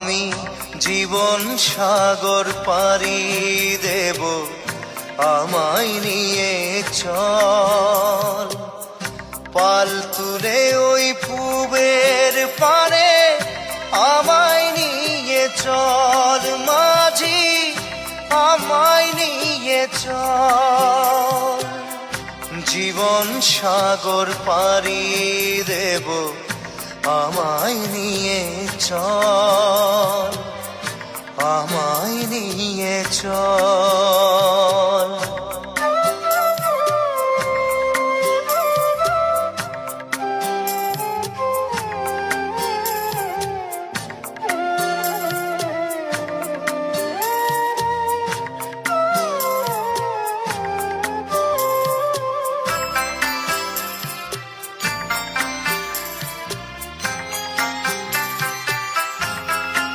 আমি জীবন সাগর পাড়ি দেব, আমায় নিয়ে চল। পাল তুলে ওই পুবের পারে আমায় নিয়ে চল, মাঝি আমায় নিয়ে চল। জীবন সাগর পাড়ি দেব, আমায় নিয়ে চল।